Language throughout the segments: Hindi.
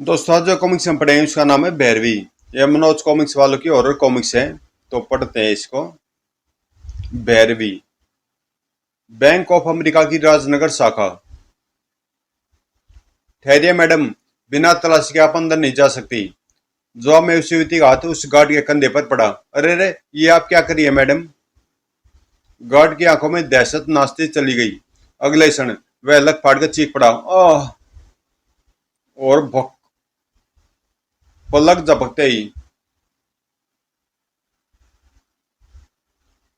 दोस्तों आज जो कॉमिक्स हम पढ़ेंगे उसका नाम है भैरवी। यह मनोज कॉमिक्स वालों की हॉरर कॉमिक्स है, तो पढ़ते हैं इसको। भैरवी। बैंक ऑफ अमेरिका की राजनगर शाखा। ठहरिए मैडम, बिना तलाशी के आप अंदर नहीं जा सकती। जवाब में उस युवती का हाथ उस गार्ड के कंधे पर पड़ा। अरे रे, ये आप क्या करिए मैडम। गार्ड की आंखों में दहशत नाचती चली गई। अगले क्षण वह लक फाड़ कर चीख पड़ा, आह। और पलक झपकते ही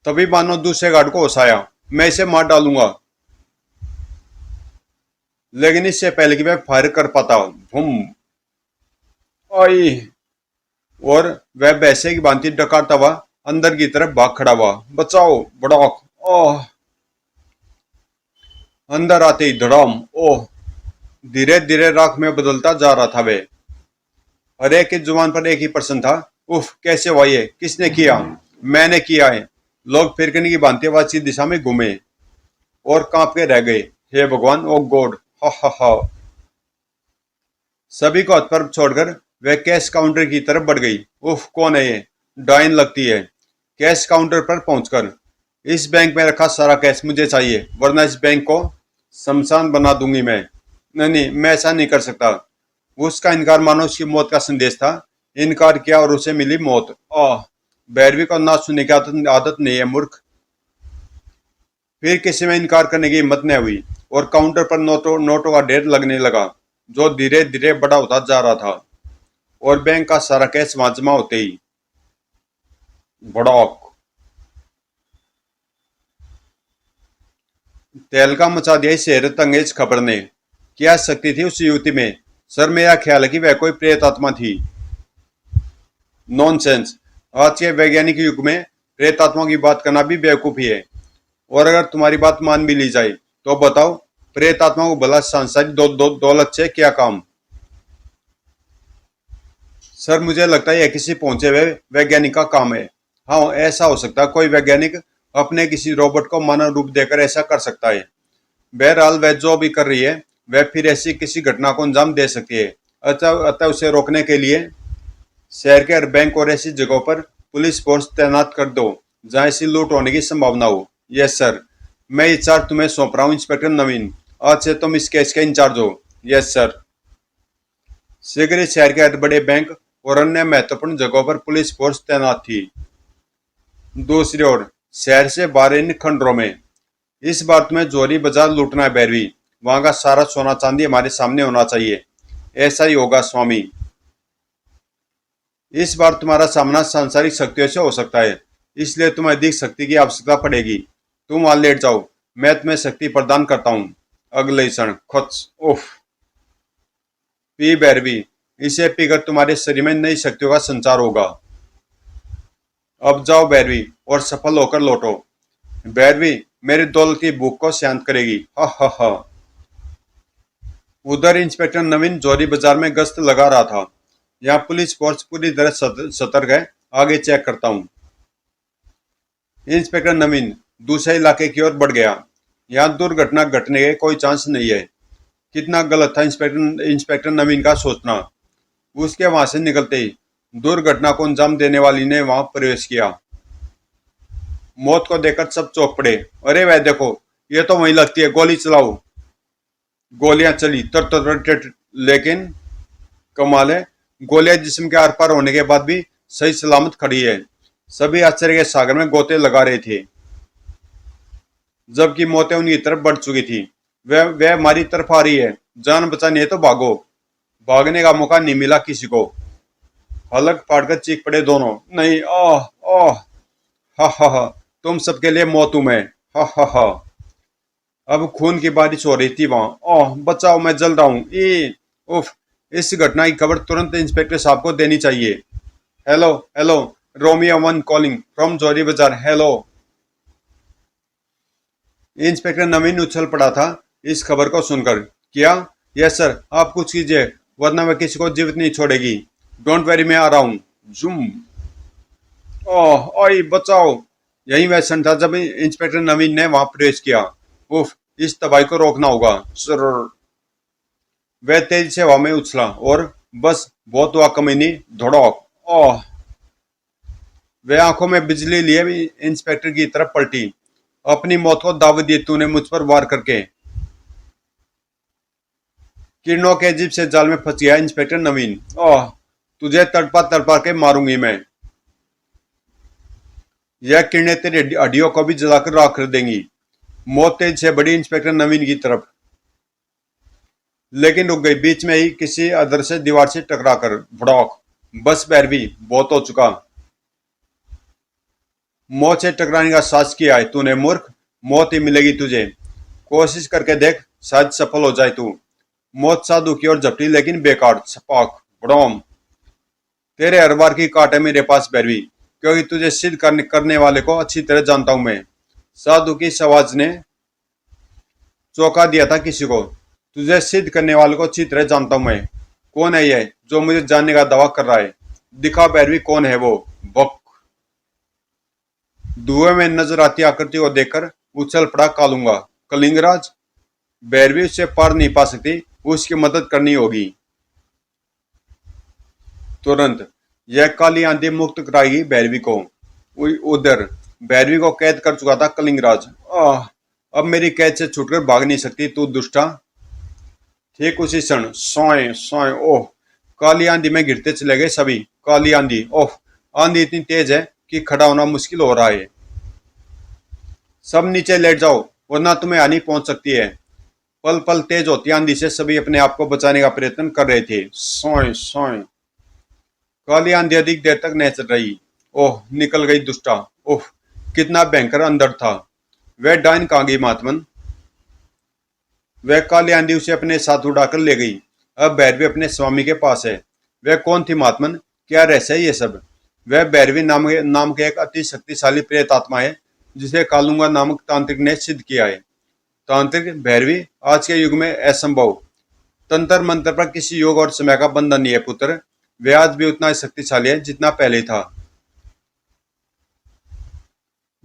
तभी मानो दूसरे गार्ड को होश आया। मैं इसे मार डालूंगा, लेकिन इससे पहले कि वह फायर कर पाता, भूम आई। और वह वैसे की भांति डकारता हुआ अंदर की तरफ भाग खड़ा हुआ। बचाओ बड़ौक। ओह। अंदर आते ही धड़ाम। ओह। धीरे धीरे राख में बदलता जा रहा था वे। हर एक की जुबान पर एक ही प्रश्न था, उफ, कैसे हुआ ये, किसने किया। मैंने किया है। लोग फिरकने की भांति वाची दिशा में घूमे और कांप के रह गए। हे भगवान, ओ गॉड, हा हा हा। सभी को हाथ पर छोड़कर वह कैश काउंटर की तरफ बढ़ गई। उफ, कौन है ये, डायन लगती है। कैश काउंटर पर पहुंचकर, इस बैंक में रखा सारा कैश मुझे चाहिए, वरना इस बैंक को शमशान बना दूंगी मैं। नहीं नहीं, मैं ऐसा नहीं कर सकता। उसका इनकार मानो उसकी मौत का संदेश था। इनकार किया और उसे मिली मौत। आह। भैरवी को ना सुनने की आदत नहीं है, मूर्ख। फिर किसी में इनकार करने की हिम्मत न हुई और काउंटर पर नोटों का ढेर लगने लगा, जो धीरे धीरे बड़ा होता जा रहा था। और बैंक का सारा कैश वहां जमा होते ही भड़ाक। तहलका मचा दिया इस हैरत अंगेज खबर ने। क्या शक्ति थी उस युवती में। सर, मेरा ख्याल है कि वह कोई प्रेत आत्मा थी। नॉनसेंस। आज के वैज्ञानिक युग में प्रेत आत्मा की बात करना भी बेवकूफी है। और अगर तुम्हारी बात मान भी ली जाए तो बताओ, प्रेत आत्मा को भला सांसारिक दौलत से क्या काम। सर, मुझे लगता है यह किसी पहुंचे हुए वैज्ञानिक का काम है। हाँ, ऐसा हो सकता है कोई वैज्ञानिक अपने किसी रोबोट को मानव रूप देकर ऐसा कर सकता है। बहरहाल वह जो भी कर रही है, वह फिर ऐसी किसी घटना को अंजाम दे सकती है। अतः उसे रोकने के लिए शहर के हर बैंक और ऐसी जगहों पर पुलिस फोर्स तैनात कर दो जहां ऐसी लूट होने की संभावना हो। Yes sir. मैं ये चार्ज तुम्हें सौंप रहा हूँ इंस्पेक्टर नवीन। आज से तुम इस केस के इंचार्ज हो। Yes sir. शीघ्र ही शहर के हर बड़े बैंक और अन्य महत्वपूर्ण जगहों पर पुलिस फोर्स तैनात थी। दूसरी ओर शहर से बाहर इन खंडरों में, इस बार तुम्हें जोरी बाजार लूटना है भैरवी। वहां का सारा सोना चांदी हमारे सामने होना चाहिए। ऐसा ही होगा स्वामी। इस बार तुम्हारा सामना सांसारिक शक्तियों से हो सकता है, इसलिए तुम्हें अधिक शक्ति की आवश्यकता पड़ेगी। तुम वहां लेट जाओ, मैं तुम्हें शक्ति प्रदान करता हूँ। अगले क्षण खुच। उफ। पी भैरवी, इसे पीकर तुम्हारे शरीर में नई शक्तियों का संचार होगा। अब जाओ भैरवी और सफल होकर लौटो। भैरवी मेरी दौलत की भूख को शांत करेगी। हा हा हा। उधर इंस्पेक्टर नवीन जोरी बाजार में गश्त लगा रहा था। यहाँ पुलिस फोर्स पूरी तरह सतर्क है। आगे चेक करता हूँ। इंस्पेक्टर नवीन दूसरे इलाके की ओर बढ़ गया। यहाँ दुर्घटना घटने के कोई चांस नहीं है। कितना गलत था इंस्पेक्टर नवीन का सोचना। उसके वहां से निकलते ही दुर्घटना को अंजाम देने वाली ने वहां प्रवेश किया। मौत को देखकर सब चौंक पड़े। अरे वह देखो, ये तो वहीं लगती है, गोली चलाओ। गोलियां चली तर तर तर, लेकिन कमाल है, गोलियां जिस्म के आर पार होने के बाद भी सही सलामत खड़ी है। सभी आश्चर्य के सागर में गोते लगा रहे थे, जबकि मौतें उनकी तरफ बढ़ चुकी थी। वह हमारी तरफ आ रही है, जान बचानी है तो भागो। भागने का मौका नहीं मिला किसी को। हलक फाड़कर चीख पड़े दोनों। नहीं, आह आह। हा हा हा। तुम सबके लिए मौत हूं मैं। हा हा हा। अब खून की बारिश हो रही थी वहां। ओह बचाओ, मैं जल रहा हूँ। ई उफ। इस घटना की खबर तुरंत इंस्पेक्टर साहब को देनी चाहिए। Hello hello, Romeo 1 calling from जोरी बाजार। हेलो। इंस्पेक्टर नवीन उछल पड़ा था इस खबर को सुनकर। क्या? यस सर, आप कुछ कीजिए, वरना मैं किसी को जीवित नहीं छोड़ेगी। डोंट वेरी, मैं आ रहा हूँ। जूम। ओह ओए बचाओ। यही वह क्षण था जब इंस्पेक्टर नवीन ने वहां प्रवेश किया। उफ, इस तबाही को रोकना होगा सर। वह तेजी से हवा में उछला और बस बहुत हुआ कमीनी, धड़क। ओह! वह आंखों में बिजली लिए भी इंस्पेक्टर की तरफ पलटी। अपनी मौत को दावत दी तूने मुझ पर वार करके। किरणों के अजीब से जाल में फंस गया इंस्पेक्टर नवीन। ओह! तुझे तड़पा तड़पा के मारूंगी मैं। यह किरणें तेरी हड्डियों को भी जलाकर राख कर देंगी। मौत तेज से बढ़ी इंस्पेक्टर नवीन की तरफ, लेकिन रुक गई बीच में ही किसी अदृश्य दीवार से टकराकर। भड़ौक। बस भैरवी, बहुत हो चुका। मौत से टकराने का साहस किया है तूने मूर्ख। मौत ही मिलेगी तुझे। कोशिश करके देख, शायद सफल हो जाए तू। मौत साधु की ओर झपटी, लेकिन बेकार। छपाक। भड़ोम। तेरे हर बार की काट है मेरे पास भैरवी, क्योंकि तुझे सिद्ध करने वाले को अच्छी तरह जानता हूं मैं। साधु की आवाज ने चौंका दिया था किसी को। तुझे सिद्ध करने वाले को अच्छी तरह जानता हूं मैं। कौन है यह जो मुझे जानने का दावा कर रहा है? दिखा भैरवी, कौन है वो? बक। धुएं में नजर आती आकृति को देखकर उछल पड़ा कालूंगा। कलिंगराज? भैरवी उससे पार नहीं पा सकती, उसकी मदद करनी होगी तुरंत। यह काली आंधी मुक्त कराएगी भैरवी को। उधर भैरवी को कैद कर चुका था कलिंगराज। आह! अब मेरी कैद से छूटकर भाग नहीं सकती तू दुष्टा। ठीक उसी क्षण सोए सोए। ओह! काली आंधी में गिरते चले गए सभी। काली आंधी। ओह! आंधी इतनी तेज है कि खड़ा होना मुश्किल हो रहा है। सब नीचे लेट जाओ, वरना तुम्हें हानि पहुंच सकती है। पल पल तेज होती आंधी से सभी अपने आप को बचाने का प्रयत्न कर रहे थे। सोए सोए। काली आंधी अधिक देर तक नहीं चल रही। ओह! निकल गई दुष्टा। ओह! कितना भयंकर अंदर था। वह डाइन कहाँ गई महात्मन? वह काली आंधी उसे अपने साथ उड़ाकर ले गई। अब भैरवी अपने स्वामी के पास है। वह कौन थी महात्मन? क्या रहस्य है ये सब? वह भैरवी नाम के एक अति शक्तिशाली प्रेत आत्मा है, जिसे कालूंगा नामक तांत्रिक ने सिद्ध किया है। तांत्रिक भैरवी? आज के युग में असंभव। तंत्र मंत्र पर किसी योग और समय का बंधन नहीं है पुत्र। वह आज भी उतना शक्तिशाली है जितना पहले था।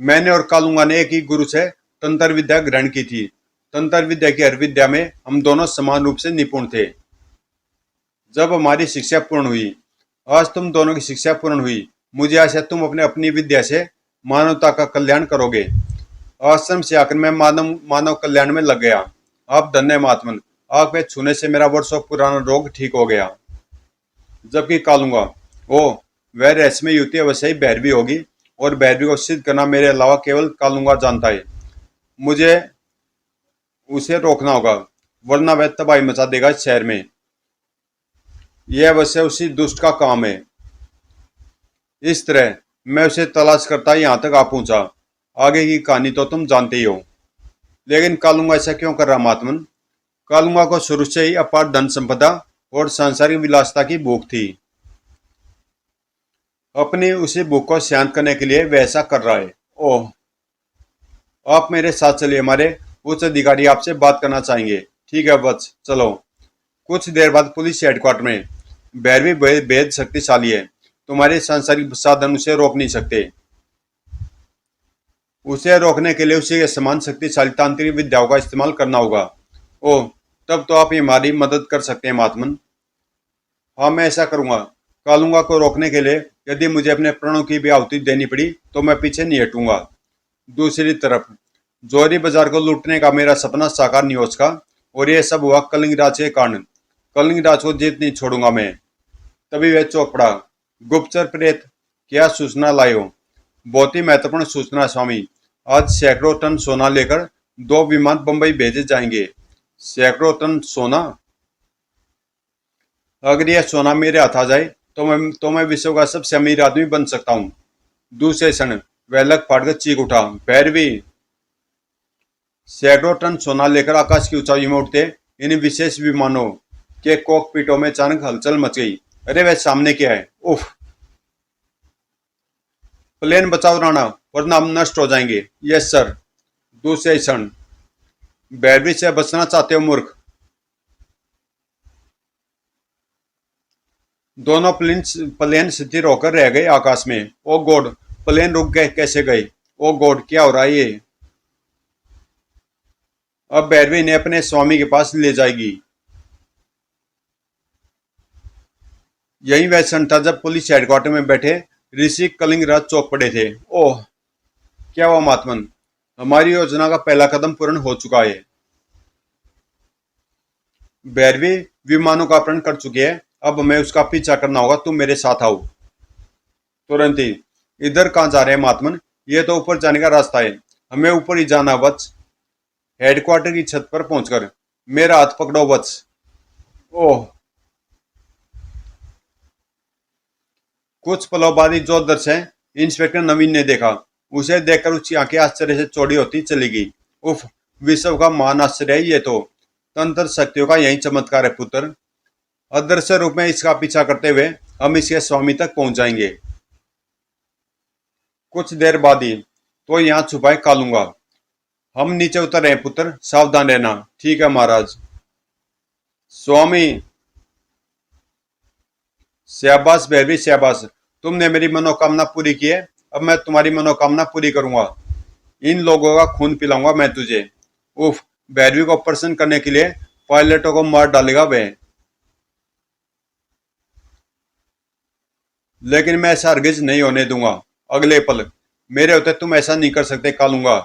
मैंने और कालूंगा ने एक ही गुरु से तंत्र विद्या ग्रहण की थी। तंत्र विद्या की हर विद्या में हम दोनों समान रूप से निपुण थे। जब हमारी शिक्षा पूर्ण हुई, आज तुम दोनों की शिक्षा पूर्ण हुई, मुझे आशा तुम अपनी विद्या से मानवता का कल्याण करोगे। आश्रम से आकर मैं मानव कल्याण में लग गया। आप धन्य महात्मन। आग में छूने से मेरा वर्षों पुराना रोग ठीक हो गया। जबकि कालूंगा, ओ, वह रहस्यमय युवती अवश्य ही भैरवी होगी, और भैरवी को सिद्ध करना मेरे अलावा केवल कालूंगा जानता है। मुझे उसे रोकना होगा, वरना वह तबाही मचा देगा इस शहर में। यह अवश्य उसी दुष्ट का काम है। इस तरह मैं उसे तलाश करता यहाँ तक आ पहुंचा। आगे की कहानी तो तुम जानते ही हो। लेकिन कालूंगा ऐसा क्यों कर रहा महात्मन? कालूंगा को शुरू से ही अपार धन संपदा और सांसारिक विलासता की भूख थी। अपनी उसी भूख को शांत करने के लिए वह ऐसा कर रहा है। ओह! आप मेरे साथ चलिए, हमारे उच्च अधिकारी आपसे बात करना चाहेंगे। ठीक है बस, चलो। कुछ देर बाद पुलिस हेडक्वार्टर में। भैरवी बेहद शक्तिशाली है। तुम्हारे सांसारिक साधन उसे रोक नहीं सकते। उसे रोकने के लिए उसी के समान शक्तिशाली तांत्रिक विद्याओं का इस्तेमाल करना होगा। ओह! तब तो आप हमारी मदद कर सकते हैं महात्मन। हाँ, मैं ऐसा करूंगा। कालूंगा को रोकने के लिए यदि मुझे अपने प्राणों की भी आहुति देनी पड़ी तो मैं पीछे नहीं हटूंगा। दूसरी तरफ जौहरी बाजार को लूटने का मेरा सपना साकार नहीं हो सका, और यह सब हुआ कलिंगराज के कारण। कलिंगराज को जीत नहीं छोड़ूंगा मैं। तभी वह चौंक पड़ा। गुप्तचर प्रेत, क्या सूचना लाए हो? बहुत ही महत्वपूर्ण सूचना स्वामी। आज सैकड़ों टन सोना लेकर 2 विमान बंबई भेजे जाएंगे। सैकड़ों टन सोना? अगर यह सोना मेरे हाथ आ जाए तो मैं विश्व का सबसे अमीर आदमी बन सकता हूँ। दूसरे क्षण वह लग फाड़ कर चीख उठा, भैरवी! सैकड़ों टन सोना लेकर आकाश की ऊंचाई में उठते इन विशेष विमानों के कॉकपिटों में अचानक हलचल मच गई। अरे वह सामने क्या है? उफ! प्लेन बचाओ राणा, वरना हम नष्ट हो जाएंगे। Yes sir. दूसरे क्षण, भैरवी से बचना चाहते हो मूर्ख? दोनों प्लेन स्थिर होकर रह गए आकाश में। ओ गॉड! प्लेन रुक गए, कैसे गए? ओ गॉड, क्या हो रहा है ये? अब भैरवी ने अपने स्वामी के पास ले जाएगी। यही वह क्षण था जब पुलिस हेडक्वार्टर में बैठे ऋषि कलिंगराज चौंक पड़े थे। ओह, क्या हुआ महात्मन? हमारी योजना का पहला कदम पूर्ण हो चुका है। भैरवी विमानों का अपहरण कर चुकी है, अब हमें उसका पीछा करना होगा। तुम मेरे साथ आओ। तुरंत ही। इधर कहाँ जा रहे हैं महात्मन? ये तो ऊपर जाने का रास्ता है, हमें ऊपर ही जाना वत्स। हेडक्वार्टर की छत पर पहुंचकर मेरा हाथ पकड़ो वत्स। ओह। कुछ पलों बाद ही जो दृश्य इंस्पेक्टर नवीन ने देखा, उसे देखकर उसकी आंखें आश्चर्य से चौड़ी होती चली गई। उफ, विश्व का महान आश्चर्य है ये तो। तंत्र शक्तियों का यही चमत्कार है पुत्र। अदृश्य रूप में इसका पीछा करते हुए हम इसके स्वामी तक पहुंच जाएंगे। कुछ देर बाद ही तो यहाँ छुपाए कालूंगा। हम नीचे उतर रहे हैं पुत्र, सावधान रहना। ठीक है महाराज। स्वामी। शाबाश भैरवी शाबाश, तुमने मेरी मनोकामना पूरी की है, अब मैं तुम्हारी मनोकामना पूरी करूंगा। इन लोगों का खून पिलाऊंगा मैं तुझे। उफ, भैरवी को प्रसन्न करने के लिए पायलटों को मार डालेगा वह। लेकिन मैं ऐसा हरगिज नहीं होने दूंगा। अगले पल मेरे होते तुम ऐसा नहीं कर सकते कालूंगा।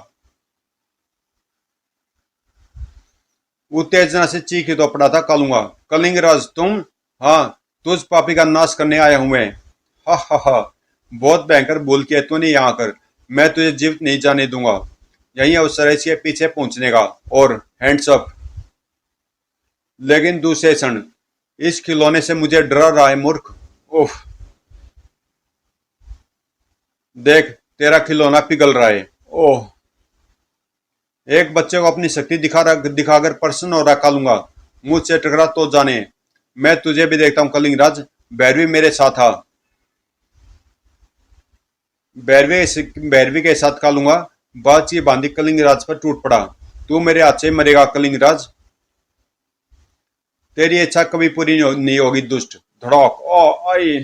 उत्तेजना से चीख ही तो पड़ा था कालूंगा। कलिंगराज तुम? हाँ, तुझ पापी का नाश करने आया हूं मैं। हा हा हा, बहुत भयंकर बोल किया तूने यहाँ आकर। मैं तुझे जीवित नहीं जाने दूंगा। यही अवसर है इसके पीछे पहुंचने का। और हैंड्स अप। लेकिन दूसरे क्षण इस खिलौने से मुझे डरा रहा है मूर्ख। उफ, देख तेरा खिलौना पिघल रहा है। ओह। एक बच्चे को अपनी शक्ति दिखाकर प्रसन्न हो रखा लूंगा। मुझसे टकरा तो जाने। मैं तुझे भी देखता हूँ कलिंगराज। भैरवी मेरे साथ था। भैरवी के साथ कालूंगा बातची बांधी कलिंगराज पर टूट पड़ा। तू मेरे हाथ से मरेगा कलिंगराज। तेरी इच्छा कभी पूरी नहीं होगी दुष्ट। धड़ाक। ओ आई।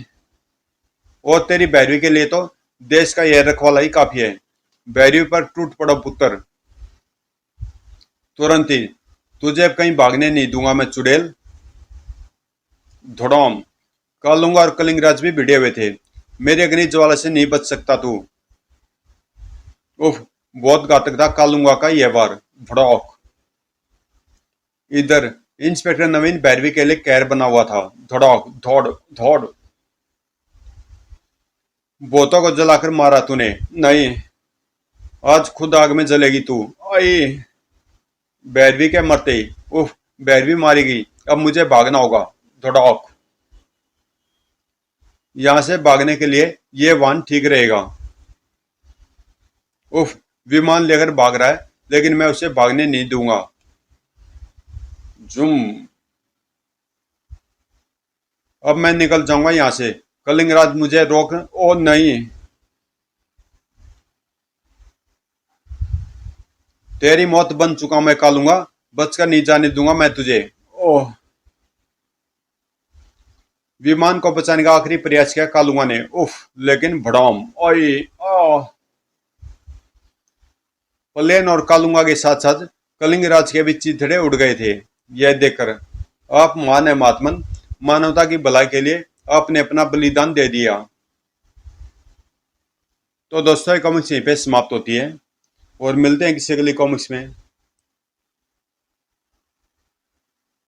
और तेरी भैरवी के लिए तो देश का यह रखवाला ही काफी है। भैरवी पर टूट पड़ो पुत्र। तुरंत ही। तुझे अब कहीं भागने नहीं दूंगा मैं चुड़ैल। धड़ाम। कालूंगा और कलिंगराज भी भिड़े हुए थे। मेरे अग्नि ज्वाला से नहीं बच सकता तू। उफ, बहुत घातक था कालूंगा का यह वार। धड़ाक। इधर इंस्पेक्टर नवीन भैरवी के लिए कैर बना हुआ था। धड़ाक धौड़ धौड़। बोतों को जलाकर मारा तूने। नहीं, आज खुद आग में जलेगी तू। आई। भैरवी के मरते ही। उफ, भैरवी मारी गई, अब मुझे भागना होगा। धड़ाक। यहां से भागने के लिए ये वाहन ठीक रहेगा। उफ, विमान लेकर भाग रहा है, लेकिन मैं उसे भागने नहीं दूंगा। जुम। अब मैं निकल जाऊंगा यहां से। कलिंगराज मुझे रोक। ओ नहीं। तेरी मौत बन चुका मैं कालूंगा। बचकर नहीं जाने दूंगा मैं तुझे। ओह। विमान को बचाने का आखिरी प्रयास किया कालूंगा ने। उफ, लेकिन भड़ाम। ओए। आ। प्लेन और कालूंगा के साथ साथ कलिंगराज के भी चिथड़े उड़ गए थे। यह देखकर आप महान है महात्मन। मानवता की भलाई के लिए आपने अपना बलिदान दे दिया। तो दोस्तों ये कॉमिक्स यहीं पे समाप्त होती है और मिलते हैं किसी अगली कॉमिक्स में।